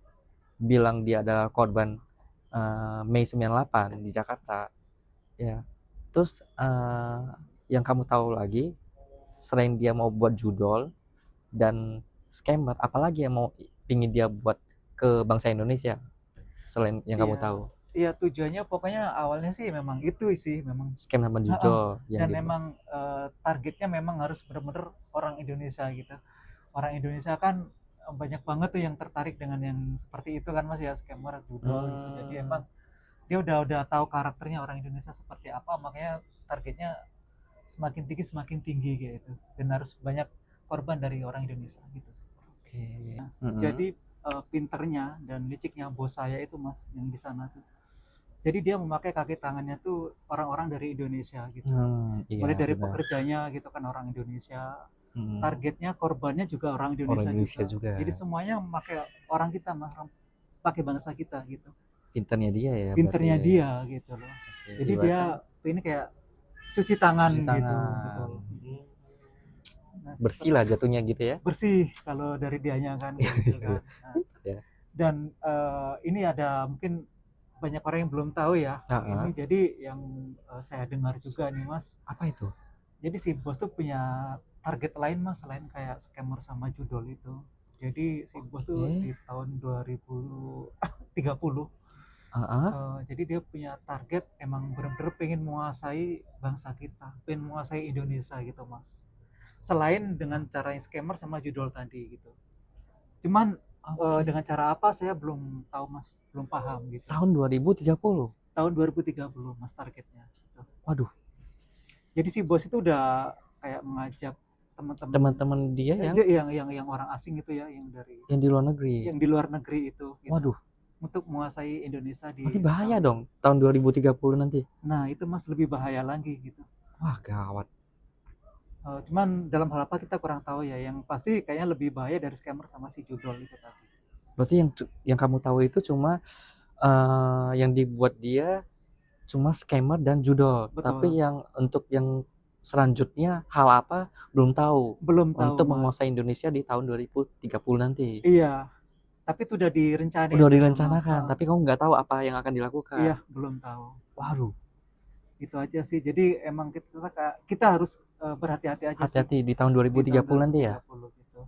bilang dia adalah korban Mei 98 di Jakarta ya, terus yang kamu tahu lagi selain dia mau buat judol dan scammer, apalagi yang mau pingin dia buat ke bangsa Indonesia selain yang kamu tahu? Iya, tujuannya pokoknya awalnya sih memang itu sih, memang scam sama heeh, judol yang dan dibuat. memang targetnya memang harus benar-benar orang Indonesia gitu. Orang Indonesia kan banyak banget tuh yang tertarik dengan yang seperti itu kan Mas ya, scammer, judol gitu. Jadi emang dia udah tahu karakternya orang Indonesia seperti apa, makanya targetnya semakin tinggi gitu. Dan harus banyak korban dari orang Indonesia gitu sih. Oke. Nah, jadi pinternya dan liciknya bos saya itu Mas yang di sana tuh. Jadi dia memakai kaki tangannya tuh orang-orang dari Indonesia gitu. Iya Mulai dari benar. pekerjanya gitu kan orang Indonesia, Hmm, targetnya korbannya juga orang orang Indonesia Indonesia juga. juga. Jadi semuanya memakai orang kita, pakai bangsa kita gitu. Pinternya dia ya berarti Pinternya ya. dia gitu loh. Oke, Jadi dia ibaratkan ini kayak cuci tangan cuci gitu, tangan. betul. Nah, Bersih lah jatuhnya gitu ya. bersih kalau dari dianya kan gitu kan. Nah, Ya. dan ini ada mungkin banyak orang yang belum tahu ya. Ini jadi yang saya dengar juga nih Mas. Apa itu? Jadi si bos tuh punya target lain Mas selain kayak scammer sama judol itu. Jadi si bos tuh di tahun 2030 jadi dia punya target emang bener-bener pengen menguasai bangsa kita, pengen menguasai Indonesia gitu Mas. Selain dengan cara yang scammer sama judol tadi gitu. Cuman dengan cara apa saya belum tahu Mas, belum paham gitu. Tahun 2030. Tahun 2030 Mas targetnya. Gitu. Waduh. Jadi si bos itu udah kayak mengajak teman-teman dia yang orang asing itu ya, yang dari yang di luar negeri. Yang di luar negeri itu. Gitu. Waduh. Untuk menguasai Indonesia di. Pasti bahaya dong tahun 2030 nanti. Nah itu Mas lebih bahaya lagi gitu. Wah gawat. Cuman dalam hal apa kita kurang tahu ya. Yang pasti kayaknya lebih bahaya dari scammer sama si judol itu tadi. Berarti yang kamu tahu itu cuma yang dibuat dia cuma scammer dan judol. Betul. Tapi yang untuk yang selanjutnya hal apa belum tahu. Belum tahu untuk Mas. Menguasai Indonesia di tahun 2030 nanti. Iya. Tapi itu udah direncanain. Udah direncanakan, tapi kamu nggak tahu apa yang akan dilakukan. Iya, belum tahu. Waduh. Itu aja sih. Jadi emang kita harus berhati-hati aja. Hati-hati di tahun 2030 nanti ya. Gitu.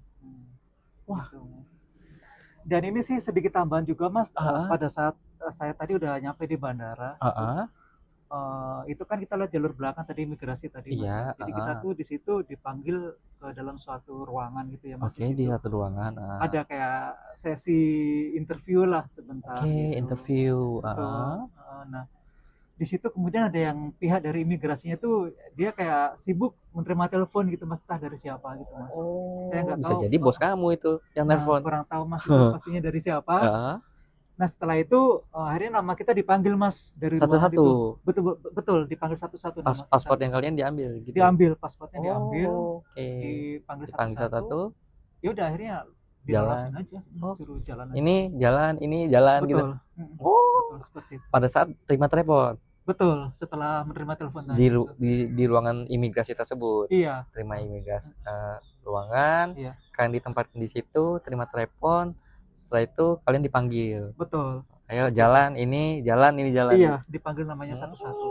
Wah. Gitu. Dan ini sih sedikit tambahan juga Mas. Pada saat saya tadi udah nyampe di bandara. Itu kan kita lihat jalur belakang tadi imigrasi tadi Mas. Iya, Jadi kita tuh di situ dipanggil ke dalam suatu ruangan gitu ya Mas. Oke, di satu ruangan. Ada kayak sesi interview lah sebentar. Oke, gitu. interview. Nah, di situ kemudian ada yang pihak dari imigrasinya tuh dia kayak sibuk menerima telepon gitu Mas, entah dari siapa gitu Mas. Saya nggak Bisa tahu. jadi bos kamu itu yang telepon. Kurang tahu Mas itu pastinya dari siapa. Nah setelah itu akhirnya nama kita dipanggil Mas dari ruangan itu. Betul dipanggil satu-satu. Pasport yang kalian diambil gitu. Diambil pasportnya diambil. Dipanggil satu-satu. Ya udah akhirnya jalan aja. Suruh jalan aja. Ini jalan betul. Gitu. Betul seperti itu. Pada saat terima telepon. Betul, setelah menerima telepon tadi di ruangan imigrasi tersebut. Iya. Terima imigrasi ruangan. Iya. Kalian ditempatkan di situ, terima telepon. Setelah itu kalian dipanggil. Betul. Ayo jalan ini. Iya, dipanggil namanya satu-satu.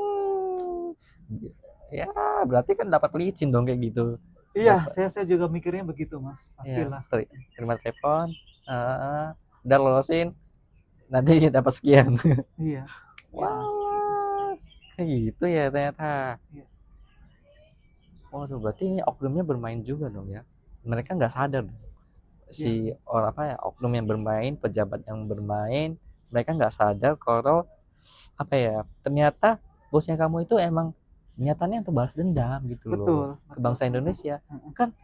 Ya, berarti kan dapat licin dong kayak gitu. Iya, saya juga mikirnya begitu, Mas. Pastilah. Ya, terima telepon, udah lolosin, nanti dapat sekian. Iya. Wow. Kayak gitu ya ternyata. Iya. Waduh, berarti ini oknumnya bermain juga dong ya. Mereka nggak sadar dong. Oknum yang bermain, pejabat yang bermain, mereka nggak sadar kalau ternyata bosnya kamu itu emang niatannya untuk balas dendam gitu. Betul, loh ke bangsa Indonesia. Kan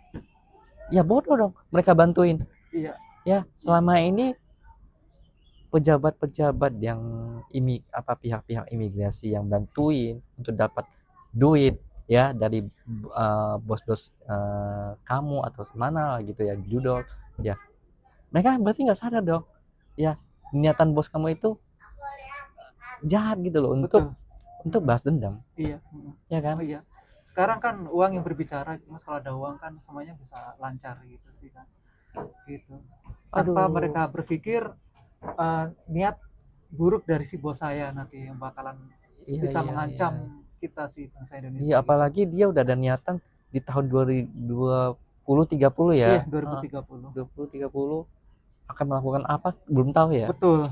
ya bodoh dong mereka bantuin. Iya. Ya selama ini pejabat-pejabat yang pihak-pihak imigrasi yang bantuin untuk dapat duit ya dari bos-bos kamu atau mana gitu ya, judol ya, mereka berarti nggak sadar dong ya niatan bos kamu itu jahat gitu loh. Untuk balas dendam. Iya. Ya kan. Iya. Sekarang kan uang yang berbicara Mas, kalau ada uang kan semuanya bisa lancar gitu sih kan, gitu tanpa mereka berpikir niat buruk dari si bos saya nanti yang bakalan bisa mengancam kita sih bangsa Indonesia. Iya, apalagi dia udah ada niatan di tahun 2030 ya. Iya, 2030 akan melakukan apa belum tahu ya. Betul.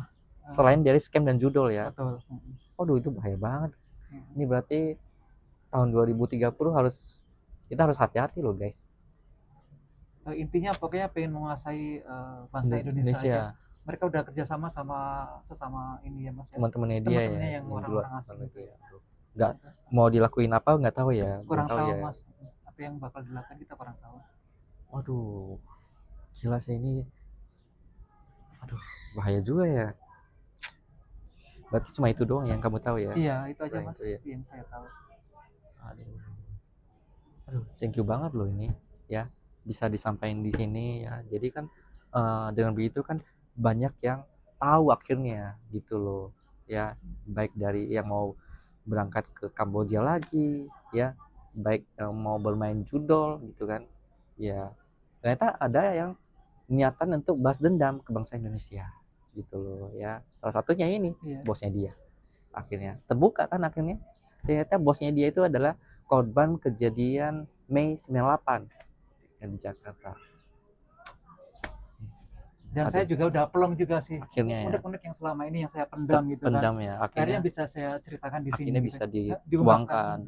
Selain dari scam dan judul ya. Betul. Waduh, itu bahaya banget. Ini berarti tahun 2030 kita harus hati-hati loh guys. Intinya pokoknya pengen menguasai bangsa Indonesia aja. Mereka udah kerjasama sama sesama ini ya Mas ya. Teman-temannya dia Teman-temannya ya, yang orang-orang asing itu ya. Nggak mau dilakuin apa nggak tahu ya. Kurang tahu ya. Mas. Apa yang bakal dilakukan kita kurang tahu. Waduh, gila sih ini. Aduh, bahaya juga ya. Berarti cuma itu doang yang kamu tahu ya? Iya, itu aja Mas ya? yang saya tahu. Aduh, thank you banget loh ini ya, bisa disampaikan di sini ya. Jadi kan dengan begitu kan banyak yang tahu akhirnya gitu loh ya, baik dari yang mau berangkat ke Kamboja lagi ya, baik yang mau bermain judol gitu kan ya, ternyata ada yang niatan untuk balas dendam ke bangsa Indonesia gitu loh ya. Salah satunya ini bosnya dia, akhirnya terbuka kan, akhirnya ternyata bosnya dia itu adalah korban kejadian Mei 98 yang di Jakarta. Dan saya juga udah plong juga sih, akhirnya unek-unek yang selama ini yang saya pendam gitu kan. Ya, akhirnya bisa saya ceritakan di sini. Akhirnya bisa diungkapkan.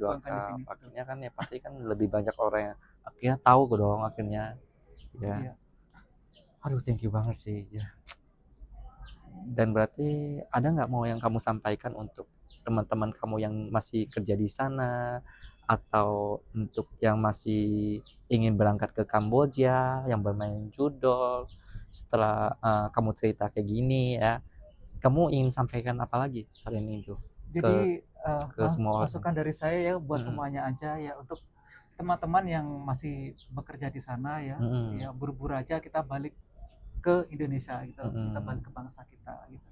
Akhirnya kan ya pasti kan lebih banyak orang yang akhirnya tahu dong akhirnya ya. Aduh, thank you banget sih ya. Dan berarti ada nggak mau yang kamu sampaikan untuk teman-teman kamu yang masih kerja di sana, atau untuk yang masih ingin berangkat ke Kamboja, yang bermain judol, setelah kamu cerita kayak gini ya, kamu ingin sampaikan apa lagi selain itu? Jadi ke semua masukan dari saya ya buat semuanya aja ya, untuk teman-teman yang masih bekerja di sana ya, ya buru-buru aja kita balik ke Indonesia gitu, kita balik ke bangsa kita gitu.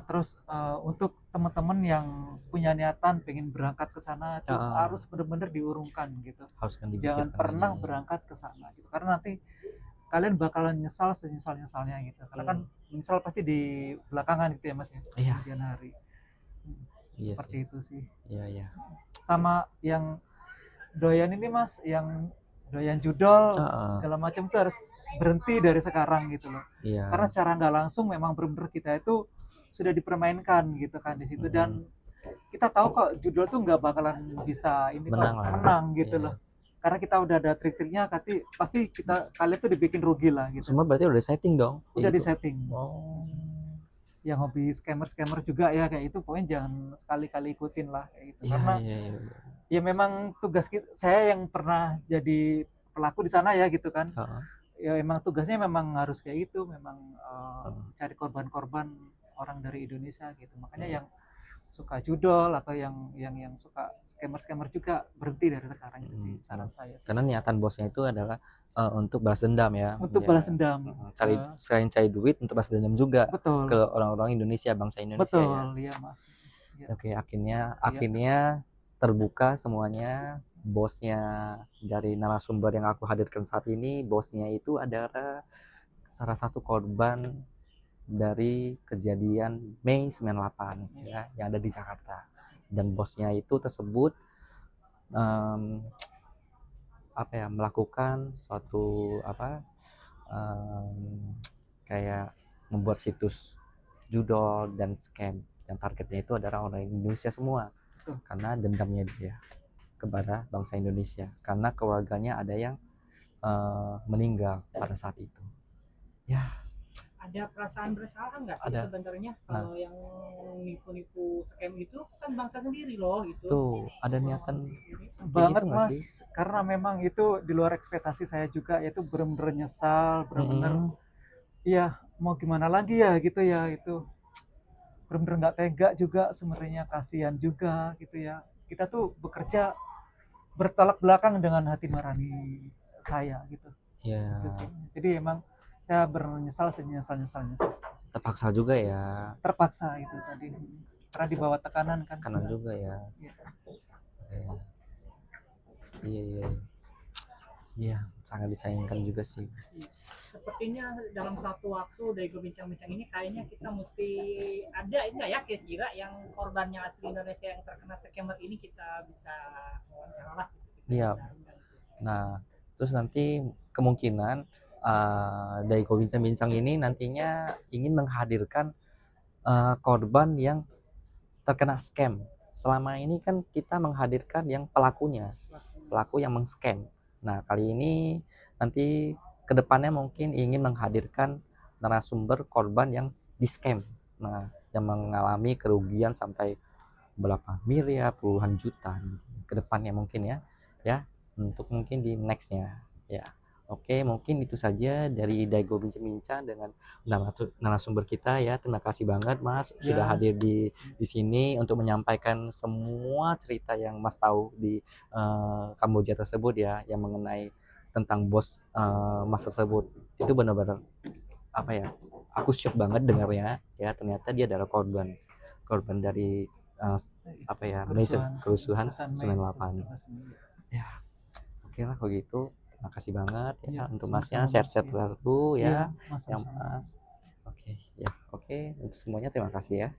Terus untuk teman-teman yang punya niatan pengen berangkat ke sana itu harus benar-benar diurungkan gitu. Jangan pernah berangkat ke sana gitu, karena nanti kalian bakalan nyesal senyesal-nyesalnya gitu. Karena kan menyesal pasti di belakangan gitu ya Mas ya, kemudian hari. Seperti itu sih. Iya. Sama yang doyan ini Mas, yang doyan judol segala macam tuh harus berhenti dari sekarang gitu loh. Karena secara nggak langsung memang benar-benar kita itu sudah dipermainkan gitu kan di situ, dan kita tahu kok judul tuh nggak bakalan bisa ini menang gitu loh. Karena kita udah ada trik-triknya, pasti kalian tuh dibikin rugi lah gitu. Semua berarti udah setting dong? Udah di setting. Yang hobi scammer juga ya kayak itu, pokoknya jangan sekali-kali ikutin lah kayak gitu. Karena ya memang tugas saya yang pernah jadi pelaku di sana ya gitu kan. Ya emang tugasnya memang harus kayak gitu, memang cari korban-korban orang dari Indonesia gitu. Makanya yang suka judol atau yang suka scammer juga berhenti dari sekarang itu sih saran saya. Karena niatan bosnya itu adalah untuk balas dendam ya. Untuk balas dendam. Selain cari duit, untuk balas dendam juga. Betul. Ke orang-orang Indonesia, bangsa Indonesia. Betul, ya Mas. Oke, akhirnya terbuka semuanya. Bosnya dari narasumber yang aku hadirkan saat ini, bosnya itu adalah salah satu korban dari kejadian Mei 98 ya, yang ada di Jakarta. Dan bosnya itu tersebut melakukan suatu kayak membuat situs judol dan scam, yang targetnya itu adalah orang Indonesia semua. Karena dendamnya dia kepada bangsa Indonesia, karena keluarganya ada yang meninggal pada saat itu ya. Ada perasaan bersalah nggak sih sebenarnya kalau yang nipu-nipu scam itu kan bangsa sendiri loh gitu. Tuh, ada niatan banget gitu, Mas, karena memang itu di luar ekspektasi saya juga, yaitu benar-benar nyesal, benar-benar ya mau gimana lagi ya gitu ya, itu benar-benar nggak tega juga sebenarnya, kasihan juga gitu ya. Kita tuh bekerja bertolak belakang dengan hati nurani saya gitu. Iya. Gitu sih. Jadi emang saya bernyesal senyesal-nyesalnya. Terpaksa juga ya. Terpaksa itu tadi. Karena di bawah tekanan kan. Tekanan juga ya. Iya, sangat disayangkan juga sih. Sepertinya dalam satu waktu Daigo Bincang-Bincang ini kayaknya kita mesti ada enggak ya kira-kira yang korbannya asli Indonesia yang terkena scammer ini kita bisa wawancara lah. Iya. Nah, terus nanti kemungkinan Daigo Bincang-Bincang ini nantinya ingin menghadirkan korban yang terkena scam. Selama ini kan kita menghadirkan yang pelakunya, pelaku yang meng-scam. Nah, kali ini nanti kedepannya mungkin ingin menghadirkan narasumber korban yang di-scam. Nah, yang mengalami kerugian sampai berapa miliar, puluhan juta kedepannya mungkin ya, untuk mungkin di nextnya ya. Oke, mungkin itu saja dari Daigo Bincang-Bincang dengan narasumber kita ya. Terima kasih banget Mas sudah hadir di sini untuk menyampaikan semua cerita yang Mas tahu di Kamboja tersebut ya, yang mengenai tentang bos Mas tersebut. Itu benar-benar apa ya? Aku shock banget dengarnya ya, ternyata dia adalah korban dari apa ya, kerusuhan 98. Ya, oke lah kalau gitu. Terima kasih banget ya, untuk Masnya, sehat-sehat selalu ya, yang Mas. Oke ya, oke untuk semuanya terima kasih ya.